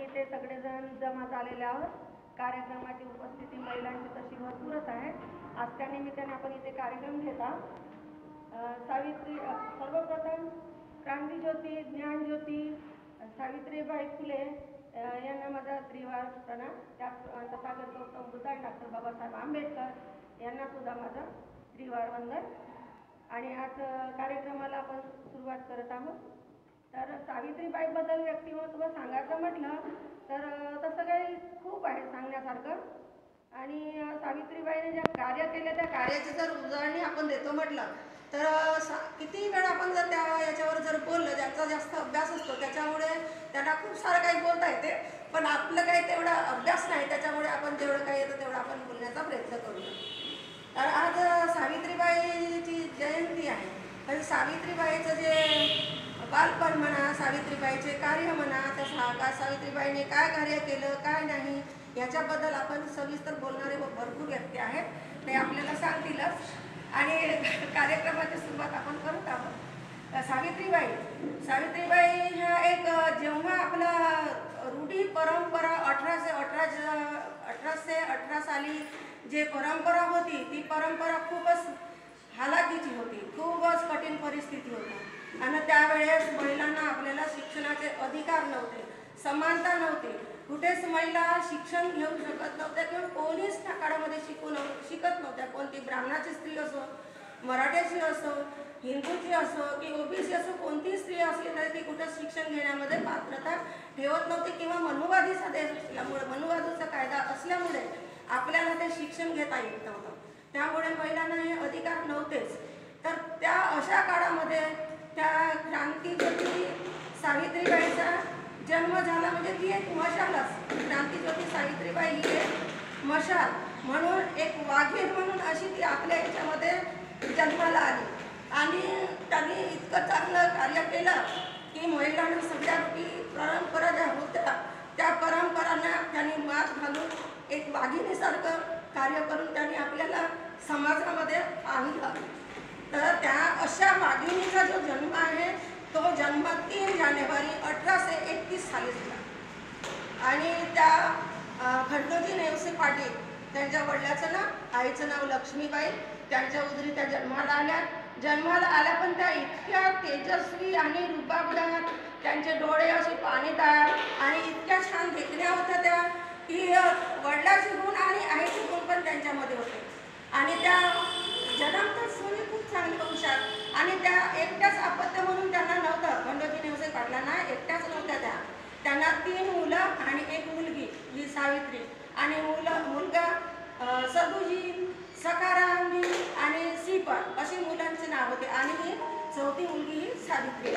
इथे सगळेजण जमा झालेले आहोत. कार्यक्रमाची उपस्थिती महिलांची तशी भरपूरच आहे. आज त्या निमित्ताने आपण इथे कार्यक्रम घेत आहोत. सावित्री सर्वप्रथम क्रांतीज्योती ज्ञानज्योती सावित्रीबाई फुले यांना माझा त्रिवार प्रणाम. त्याच तथागत गौतम बुद्ध आणि डॉक्टर बाबासाहेब आंबेडकर यांना सुद्धा माझा त्रिवार वंदन. आणि आज कार्यक्रमाला आपण सुरुवात करत आहोत. तर सावित्रीबाईबद्दल व्यक्तिमत्व सांगायचं म्हटलं तर तसं काही खूप आहे सांगण्यासारखं. आणि सावित्रीबाईने ज्या कार्य केले त्या कार्याची जर उजळणी आपण देतो म्हटलं तर किती वेळ आपण जर त्या याच्यावर जर बोललं, ज्याचा जास्त अभ्यास असतो त्याच्यामुळे त्यांना खूप सारं काही बोलता येते, पण आपलं काही तेवढा अभ्यास नाही, त्याच्यामुळे आपण जेवढं काही येतं तेवढं आपण बोलण्याचा प्रयत्न करूया. तर आज सावित्रीबाईची जयंती आहे. तर सावित्रीबाईचं जे बालपण म्हणा, सावित्रीबाईचे कार्य म्हणा, त्या सावित्रीबाईने काय कार्य केलं काय नाही याच्याबद्दल आपण सविस्तर बोलणारे भरपूर व्यक्ती आहेत, ते आपल्याला सांगतीलच. आणि कार्यक्रमाची सुरुवात आपण करत आहोत. सावित्रीबाई ह्या एक जेव्हा आपला रूढी परंपरा 1818 साली जे परंपरा होती ती परंपरा खूपच हालाकीची होती, खूपच कठीण परिस्थिती होती. आणि त्यावेळेस महिलांना आपल्याला शिक्षणाचे अधिकार नव्हते, समानता नव्हती. कुठेच महिला शिक्षण घेऊ शकत नव्हत्या किंवा कोणीच त्या काळामध्ये शिकत नव्हत्या. कोणती ब्राह्मणाची स्त्री असो, मराठ्याची असो, हिंदूची असो की ओबीसी असो, कोणतीही स्त्री असली तरी ती कुठं शिक्षण घेण्यामध्ये पात्रता ठेवत नव्हती. किंवा मनुवादीचा देश असल्यामुळे, मनुवादीचा कायदा असल्यामुळे आपल्याला ते शिक्षण घेता येत नव्हतं. त्यामुळे महिलांना हे अधिकार नव्हतेच. तर त्या अशा काळामध्ये त्या क्रांतीज्योती सावित्रीबाईचा जन्म झाला. म्हणजे ती एक मशालच, क्रांतीज्योती सावित्रीबाई ही एक मशाल म्हणून, एक वाघीण म्हणून अशी ती आपल्या याच्यामध्ये जन्माला आली. आणि त्यांनी इतकं चांगलं कार्य केलं की महिलांना सगळ्या परंपरा ज्या होत्या त्या परंपरांना त्यांनी मात घालून एक वाघिणीसारखं कार्य करून त्यांनी आपल्याला समाजामध्ये आणलं. तर त्या अशा वाघिणीचा जो जन्म आहे तो जन्म 3 जानेवारी 1831 साली झाला. आणि त्या खंडोजी नेवसे पाटील त्यांच्या वडिलाचं नाव, आईचं नाव लक्ष्मीबाई, त्यांच्या उदरी त्या जन्माला आल्या. पण त्या इतक्या तेजस्वी आणि रुबाबदार, त्यांचे डोळे असे पाणीदार आणि इतक्या छान देखण्या होत्या त्या की वडिलाचे गुण आणि आईचे गुण पण त्यांच्यामध्ये होते. आणि त्या जन्मतात सोनी खूप चांगली हुशार. आणि त्या एकट्याच अपत्य म्हणून त्यांना नव्हतं, खंडोजी नेवसे पाटलांना एकट्याच नव्हत्या त्यांना 3 मुलं आणि 1 मुलगी ही सावित्री. आणि मुलगा सदुजी, सखारामजी आणि श्रीपाद अशी मुलांचे नाव होते. आणि ही 4थी मुलगी ही सावित्री.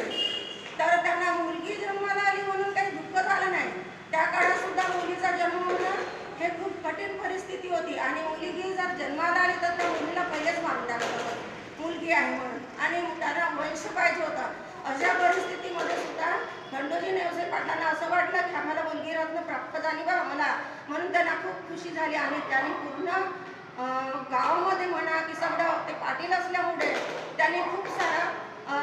तर त्यांना मुलगी जन्माला आली म्हणून काही दुःख झालं नाही. त्या काळात सुद्धा मुलीचा जन्म होणं हे खूप कठीण परिस्थिती होती. आणि मुलगी जर जन्माला आली तर त्या मुलीला पहिलेच मारून टाकलं होतं मुलगी आहे म्हणून, आणि त्यांना वंश पाहिजे होता. अशा परिस्थितीमध्ये सुद्धा खंडोजी नेवसे पाटलांना असं वाटलं की आम्हाला मुलगी रत्न प्राप्त झाली बा आम्हाला, म्हणून त्यांना खूप खुशी झाली. आणि त्यांनी पूर्ण गावामध्ये म्हणा की सगळं ते पाटील असल्यामुळे त्यांनी खूप सारा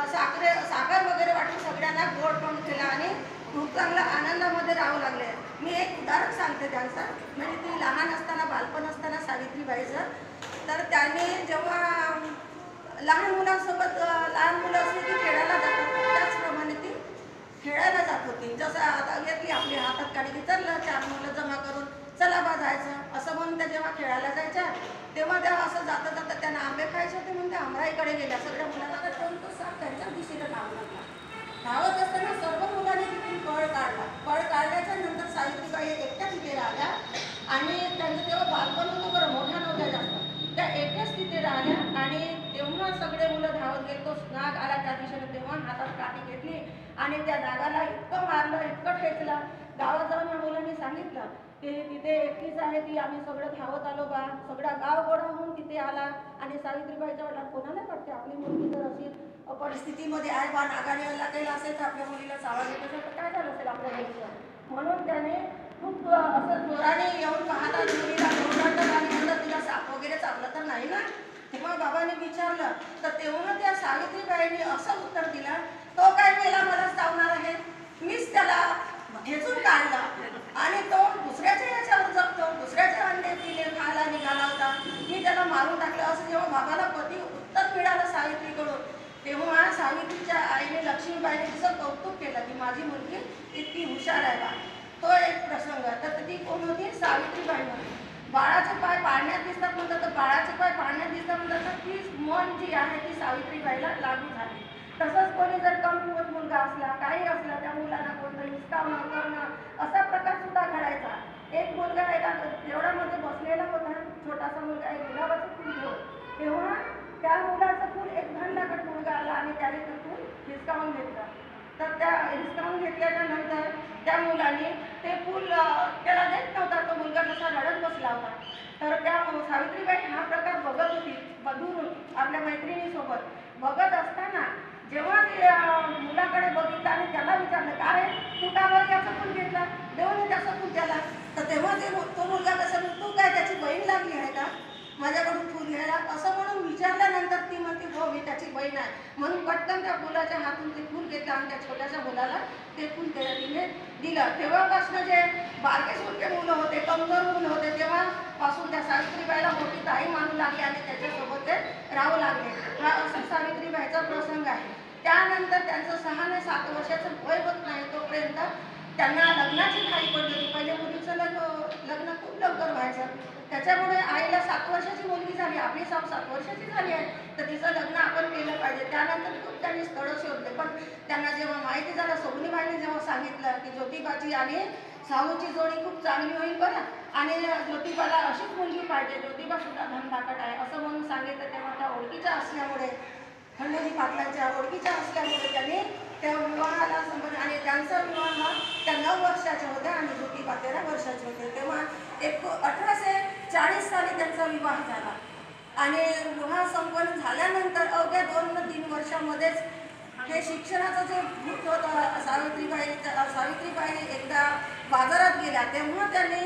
साखर वगैरे वाटून सगळ्यांना गोड पण केला आणि खूप चांगला आनंदामध्ये राहू लागले. मी एक उदाहरण सांगते त्यांचं. म्हणजे ती लहान असताना, बालपण असताना सावित्रीबाईचं, तर त्याने जेव्हा लहान मुलांसोबत, लहान मुलं असली की खेळायला जात होती, त्याचप्रमाणे ती खेळायला जात होती. जसं आता घेतली आपली हातात काढली की चाललं 4 मुलं जमा करून चला बा जायचं असं म्हणून त्या जेव्हा खेळायला जायच्या तेव्हा त्या असं जाता जाता त्यांना आंबे खायचे होते म्हणून त्या आमराईकडे गेल्या. सगळ्या मुलांना ठेवून तो साप त्यांच्या दिशेला धावू लागला. धावत असताना सर्व मुलांनी तिथून पळ काढला. पळ काढल्याच्या नंतर सावित्रीबाई एकट्या तिथे राहिल्या. आणि त्यांचं तेव्हा बालपण होतं बरं, मोठ्या नव्हत्या जास्त, त्या एकट्याच तिथे राहिल्या. आणि तेव्हा सगळे मुलं धावत गेले. तो नाग आला त्या दिशेने, तेव्हा हातात काठी घेतली आणि त्या नागाला इतकं मारलं, इतकं ठेचलं. गावात जाऊन या मुलांनी सांगितलं की तिथे एकटीच आहे ती, आम्ही सगळं धावत आलो बा. सगळा गाव गोळा होऊन तिथे आला. आणि सावित्रीबाईच्या वडिलांना कोणाला वाटते आपली मुलगी जर अशी परिस्थितीमध्ये आहे बा, नागाने हल्ला केला असेल तर आपल्या मुलीला चावा घेत असेल तर काय झालं असेल आपल्या मुलीचं, म्हणून त्याने खूप असं जोराने येऊन पाहता मुलीला ओरडलं आणि म्हणलं तिला साप वगैरे चावलं तर नाही ना. तेव्हा बाबाने विचारलं तर तेव्हा त्या सावित्रीबाईंनी असं उत्तर दिलं, तो काय मेला मला चावणार आहे, मीच त्याला घेचून काढला. माझी मुलगी इतकी हुशार आहे बा. तो एक प्रसंग. तर ती कोण होती? सावित्रीबाई म्हणून. बाळाचे पाय पाळण्यात दिसतात म्हणतात, तर बाळाचे पाय पाळण्यात दिसतात म्हणतात, तर ती मन जी आहे ती सावित्रीबाईला लागू झाली. तसंच कोणी जर कमकुवत मुलगा असला, काही असला, त्या मुलांना कोणतं हिसकावणं करणं असा प्रकार सुद्धा घडायचा. एक मुलगा एका देवळामध्ये बसलेला होता, छोटासा मुलगा, एक गुलाबाचं फूल घेऊन. तेव्हा त्या मुलाचं फूल एक धनलाकड मुलगा आला आणि त्याने ते फूल हिसकावून घेतलं. तर त्या हिसकावून घेतल्याच्या नंतर त्या मुलाने ते फूल त्याला देत नव्हता. तो मुलगा तसा रडत बसला होता. तर त्या सावित्रीबाई हा प्रकार बघत होती दूरून आपल्या मैत्रिणीसोबत. बघत असताना जेव्हा ते मुलाकडे बघितलं आणि त्याला विचारलं, का रे तू का बरं त्याचं फूल घेतला, देऊन त्याचं फूल त्याला. तर तेव्हा तो मुलगा कसं, तू काय त्याची बहीण लागली आहे का माझ्याकडून फूल घ्यायला, असं म्हणून विचारल्यानंतर ती म्हणते, हो मी त्याची बहीण आहे. म्हणून पटकन त्या मुलाच्या हातून ते फूल घेतलं आणि त्या छोट्याशा मुलाला ते फूल तिने दिलं. तेव्हापासून जे बारके सुरके मुलं होते, कमजोर मुलं होते, तेव्हापासून त्या सावित्रीबाईला मोठी ताई मानू लागली आणि त्याच्यासोबत ते राहू लागले. हा असा सावित्रीबाईचा प्रसंग आहे. त्यानंतर त्यांचं 6 ते 7 वर्षाचं वय होत नाही तोपर्यंत त्यांना लग्नाची घाई पडली होती. पहिले मुलीचं लग्न खूप लवकर व्हायचं. त्याच्यामुळे आईला 7 वर्षाची मुलगी झाली, आपली 7 वर्षाची झाली आहे, तर तिचं लग्न आपण केलं पाहिजे. त्यानंतर खूप त्यांनी स्थळं शोधले. पण त्यांना जेव्हा माहिती झालं, सोबनीबाईने जेव्हा सांगितलं की ज्योतिबाची आणि साहूची जोडी खूप चांगली होईल बरं, आणि ज्योतिबाला अशीच मुलगी पाहिजे, ज्योतिबा सुद्धा धनदाकट आहे असं म्हणून सांगितलं. तेव्हा त्या ओळखीच्या असल्यामुळे, खंडोजी पाटलांच्या ओळखीच्या असल्यामुळे त्यांनी त्या विवाहाला संबंध, आणि त्यांचा विवाह त्या 9 वर्षाच्या होत्या आणि ज्योतिबा 13 वर्षाचे होते. तेव्हा 1840 साली त्यांचा विवाह झाला. आणि विवाह संपन्न झाल्यानंतर अवघ्या 2 ते 3 वर्षामध्येच हे शिक्षणाचं जे भूत होतं, सावित्रीबाई एकदा बाजारात गेल्या. तेव्हा त्यांनी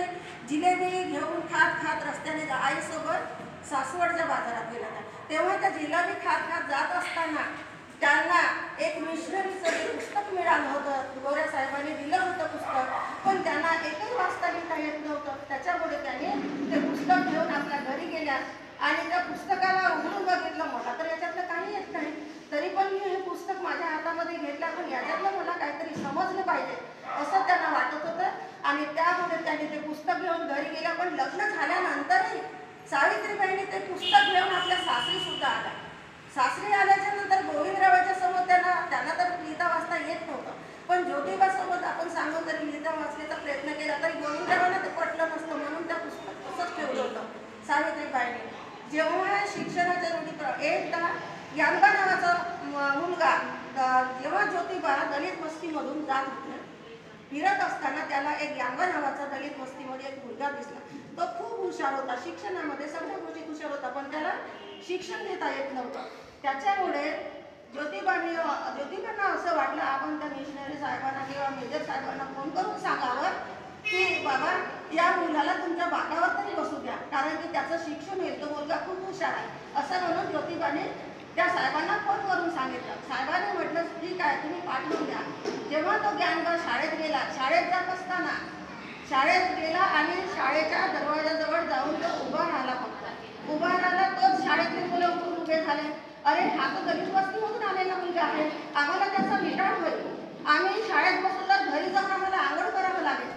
जिलेबी घेऊन खात रस्त्याने आईसोबत सासवडच्या बाजारात गेल्या. तेव्हा त्या जिलेबी खात जात असताना त्यांना एक मिशनरीचं पुस्तक मिळालं होतं. गोऱ्या साहेबांनी दिलं होतं पुस्तक, पण त्यांना एकही वाचता लिहिता येत नव्हतं. त्याच्यामुळे त्यांनी ते पुस्तक घेऊन आपल्या घरी गेल्या आणि त्या पुस्तकाला उघडून बघितलं. मला तर याच्यातलं काही येत नाही, तरी पण मी हे पुस्तक माझ्या हातामध्ये घेतलं, पण याच्यातलं मला काहीतरी समजलं पाहिजे असं त्यांना वाटत होतं. आणि त्यामुळे त्यांनी ते पुस्तक घेऊन घरी गेल्या. पण लग्न झाल्यानंतरही सावित्रीबाईंनी ते पुस्तक घेऊन आपल्या सासरी सुद्धा आल्या. सासरी आल्याच्या नंतर गोविंदरावांच्या समोर त्यांना तर लिहिता वाचता येत नव्हतं, पण ज्योतिबासोबत आपण सांगून जरी लिहिता वाचण्याचा प्रयत्न केला तरी गोविंदरावांना ते पटलं नसतं. म्हणून त्या पुस्तक तसंच ठेवलं होतं सावित्रीबाईंनी. जेव्हा शिक्षणाच्या रूढी एकदा यांबा नावाचा मुलगा, जेव्हा ज्योतिबा दलित वस्तीमधून जात होते, फिरत असताना त्याला एक यांबा नावाचा दलित वस्तीमध्ये एक मुलगा दिसला. तो खूप हुशार होता, शिक्षणामध्ये सगळ्या गोष्टीत हुशार होता, पण त्याला शिक्षण देता येत नव्हतं. त्याच्यामुळे ज्योतिबांना असं वाटलं, आपण त्या मिशनरी साहेबांना किंवा मेजर साहेबांना फोन करून सांगावं की बाबा या मुलाला तुमच्या बागावर तरी बसू द्या, कारण की त्याचं शिक्षण होईल, तो मुलगा खूप हुशार आहे असं म्हणून ज्योतिबाने त्या साहेबांना फोन करून सांगितलं. साहेबांनी म्हटलं ठीक आहे, तुम्ही पाठवून द्या. जेव्हा तो ज्ञानबा शाळेत गेला, शाळेत जात असताना शाळेत गेला आणि शाळेच्या दरवाजाजवळ जाऊन तो उभा राहिला. फक्त उभा राहिला, तोच शाळेतले मुलं उठून उभे झाले. अरे हा तो दलित वस्तीमधून आलेला मुलगा आहे, आम्हाला त्याचा विटाळ होईल, आम्ही शाळेत बसून तर घरी जाऊन आम्हाला आंघोळ करावं लागेल,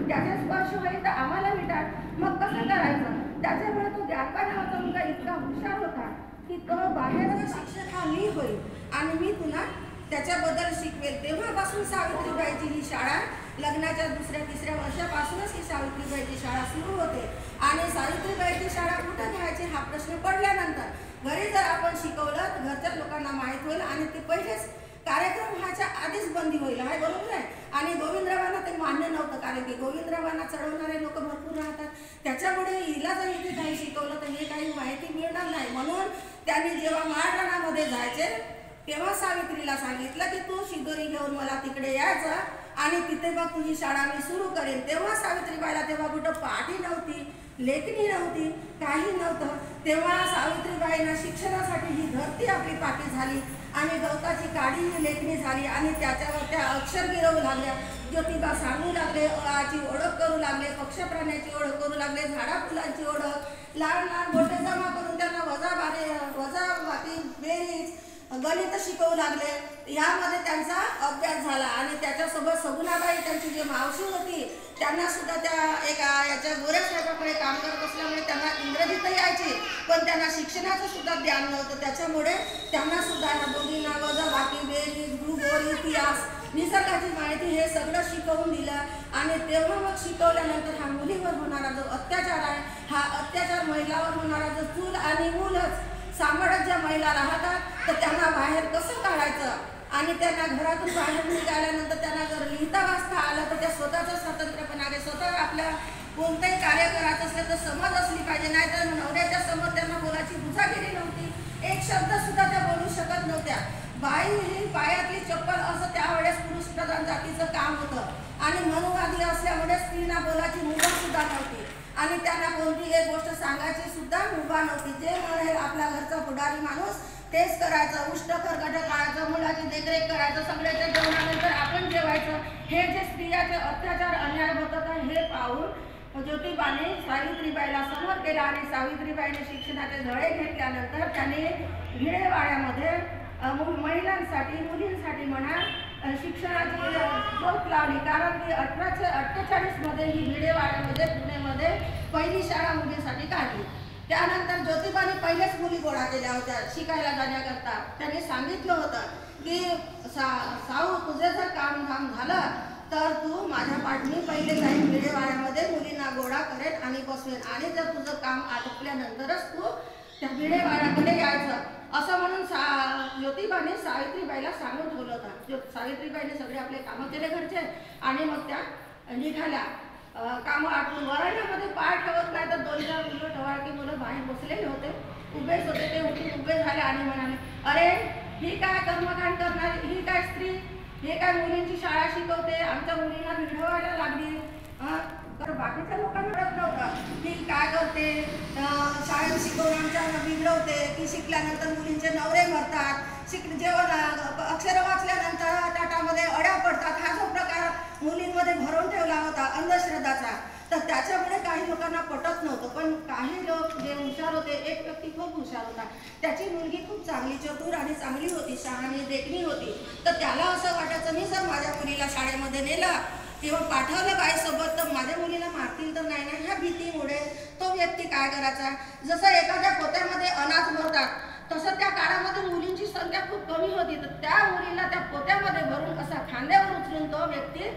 त्याचा स्पर्श होईल तर आम्हाला विटाळ, मग कसं करायचं. त्याच्यामुळे तो ज्ञानबा नावाचा मुलगा इतका हुशार होता की तो बाहेर शिक्षक हा मी होईल आणि मी तुला त्याच्याबद्दल शिकवेल. तेव्हापासून सावित्रीबाईची ही शाळा, लग्नाच्या 2-3 वर्षापासूनच ही सावित्रीबाईची शाळा सुरू होते. आणि सावित्रीबाईची शाळा कुठं घ्यायची हा प्रश्न पडल्यानंतर घरी जर आपण शिकवलं तर घरच्या लोकांना माहीत होईल आणि ते पहिलेच कार्यक्रम व्हायच्या आधीच बंदी होईल, आहे बरोबर आहे. आणि गोविंदरावांना ते मान्य नव्हतं, कारण की गोविंदरावांना चढवणारे लोक भरपूर राहतात. त्याच्यामुळे हिला जर इथे काही शिकवलं तर हे काही माहिती मिळणार नाही. म्हणून त्यांनी जेव्हा माळरानामध्ये जायचे तेव्हा सावित्रीला सांगितलं की तू शिदोरी घेऊन मला तिकडे यायचं आणि तिथे मग तुझी शाळा मी सुरू करेन. तेव्हा सावित्रीबाईला तेव्हा कुठं पाठी नव्हती, लेखणी नव्हती, काही नव्हतं. तेव्हा सावित्रीबाईंना शिक्षणासाठी ही धरती आपली पाठी झाली आणि गवताची काडी ही लेखणी झाली आणि त्याच्यावर त्या अक्षर गिरवू लागल्या. ज्योतिबा सांगू लागले, अळाची ओळख करू लागले, पक्षप्राण्याची ओळख करू लागले, झाडा फुलांची ओळख, लहान लहान बोटे जमा करून त्यांना वजाबाती बेरीज गणित शिकवू लागले. यामध्ये त्यांचा अभ्यास झाला आणि त्याच्यासोबत सगुणाबाई त्यांची जी मावशी होती त्यांना सुद्धा त्या एका याच्या गोऱ्या साहेबाकडे काम करत असल्यामुळे त्यांना इंग्रजी तर यायची, पण त्यांना शिक्षणाचं सुद्धा ज्ञान नव्हतं. त्याच्यामुळे त्यांना सुद्धा ह्या दोघींना वजाबाकी, बेरीज, भूगोल, इतिहास, निसर्गाची माहिती हे सगळं शिकवून दिलं. आणि तेव्हा मग शिकवल्यानंतर हा मुलीवर होणारा जो अत्याचार आहे, हा अत्याचार महिलावर होणारा जो चूल आणि मूलच सांभाळत ज्या महिला राहतात तर त्यांना बाहेर कसं काढायचं आणि त्यांना घरातून बाहेर निघाल्यानंतर त्यांना जर लिहिता वाचता आलं तर त्या स्वतःचं स्वातंत्र्यपणाने स्वतः आपल्या कोणतंही कार्य करायचं असेल तर समज असली पाहिजे. नाही तर नवऱ्याच्या समोर त्यांना बोलायची बुजागिरी नव्हती, एक शब्द सुद्धा त्या बोलू शकत नव्हत्या. बाई ही पायातली चप्पल असं त्यावेळेस पुरुष प्रधान जातीचं काम होतं आणि मनुवादी असल्यामुळे स्त्रीला बोलायची मुभा सुद्धा नव्हती आणि त्यांना कोणती एक गोष्ट सांगायची सुद्धा मुभा नव्हती. जे म्हणेल आपल्या घरचा पुढारी माणूस तेच करायचं, उष्ट खरकट काढायचं, मुलाची देखरेख करायचं, सगळ्याच्या जेवणानंतर आपण जेवायचं. हे जे स्त्रियाचे अत्याचार अन्याय होत होता हे पाहून ज्योतिबाने सावित्रीबाईला समोर केला आणि सावित्रीबाईने शिक्षणाचे धडे घेतल्यानंतर त्याने भिडेवाड्यामध्ये महिलांसाठी, मुलींसाठी म्हणा शिक्षणाची ज्योत लावली. कारण की 1848 मध्ये ही भिडेवाड्यामध्ये पुण्यामध्ये पहिली शाळा मुलींसाठी काढली. त्यानंतर ज्योतिबाने पहिलेच मुली गोळा केल्या होत्या शिकायला जाण्याकरता. त्यांनी सांगितलं होतं की साऊ तुझं जर काम झालं तर तू माझ्या पाठणी पहिले जाईन भिडेवाड्यामध्ये मुलींना गोळा करेन आणि बसवेन आणि जर तुझं काम आटोपल्यानंतरच तू त्या भिडेवाड्याकडे यायचं असं म्हणून ज्योतिबाने सावित्रीबाईला सांगून ठेवलं होतं. सावित्रीबाईने सगळे आपले कामं केले घरचे आणि मग त्या निघाल्या. कामं आटून वराण्यामध्ये पाय ठेवत नाही तर 2-4 मुलं टवाळकी मुलं बाहेर बसलेले होते, उभेच होते. ते उठून उभे झाले आणि म्हणाले, अरे ही काय कर्मकांड करणारी, ही काय स्त्री, हे काय मुलींची शाळा शिकवते, आमच्या मुलींना भिडवायला लागली. तर बाकीच्या लोकांना कळत नव्हतं की काय करते, शाळेत शिकवून आमच्या बिघडवते की शिकल्यानंतर मुलींचे नवरे मरतात, जेवण अक्षर वाचल्यानंतर ताटामध्ये अड्या पडतात. हा जो प्रकार मुलींमध्ये भरून ठेवला होता अंधश्रद्धाचा, तर त्याच्यामुळे काही लोकांना पटत नव्हतं. पण काही लोक जे हुशार होते, एक व्यक्ती खूप हुशार होता, त्याची मुलगी खूप चांगली, चतुर आणि चांगली होती, शहाणी देखणी होती. तर त्याला असं वाटायचं मी जर माझ्या मुलीला शाळेमध्ये नेलं किंवा पाठवलं बाईसोबत तर माझ्या मुलीला मारतील तर नाही ना. ह्या भीतीमुळे तो व्यक्ती काय करायचा, जसं एखाद्या पोत्यामध्ये अनाज भरतात तसं त्या काळामध्ये मुलींची संख्या खूप कमी होती, तर त्या मुलीला त्या पोत्यामध्ये भरून असा खांद्यावर उचलून तो व्यक्ती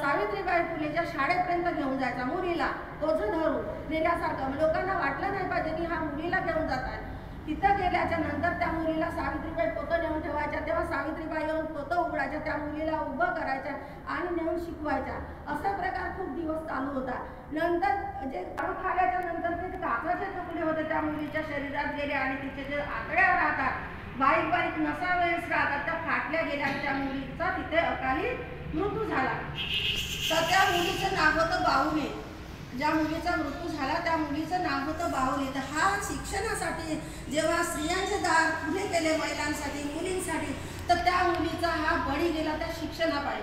सावित्रीबाई फुलेच्या शाळेपर्यंत घेऊन जायचा. मुलीला ओझं धरून नेल्यासारखं. लोकांना वाटलं नाही पाहिजे की हा मुलीला घेऊन जात आहे. तिथं गेल्याच्या नंतर त्या मुलीला सावित्रीबाई पोतं नेऊन ठेवायच्या. तेव्हा सावित्रीबाई येऊन पोतं उघडायच्या, त्या मुलीला उभं करायच्या आणि नेऊन शिकवायच्या. असा प्रकार खूप दिवस चालू होता. नंतर जे खाल्याच्या नंतर ते काचाचे तुकडे होते त्या मुलीच्या शरीरात गेले आणि तिचे जे आतड्या राहतात, बारीक बारीक नसा वेळेस राहतात, त्या फाटल्या गेल्या. त्या मुलीचा तिथे अकाली मृत्यू झाला. तर त्या मुलीचं नाव होतं बाहुली. ज्या मुलीचा मृत्यू झाला त्या मुलीचं नाव होतं बाहुली. तर हा शिक्षणासाठी जेव्हा स्त्रियांचे दार खुले केले महिलांसाठी, मुलींसाठी, तर त्या मुलीचा हा बळी गेला त्या शिक्षणापायी.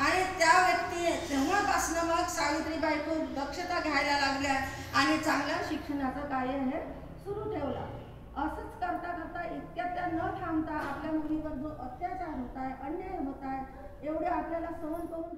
आणि त्या व्यक्ती तेव्हापासून मग सावित्रीबाई खूप दक्षता घ्यायला लागल्या आणि चांगलं शिक्षणाचं कार्य हे सुरू ठेवलं. असंच करता करता इतक्या त्या न थांबता आपल्या मुलीवर जो अत्याचार होत आहे, अन्याय होत आहे, एवढे आपल्याला सहन करून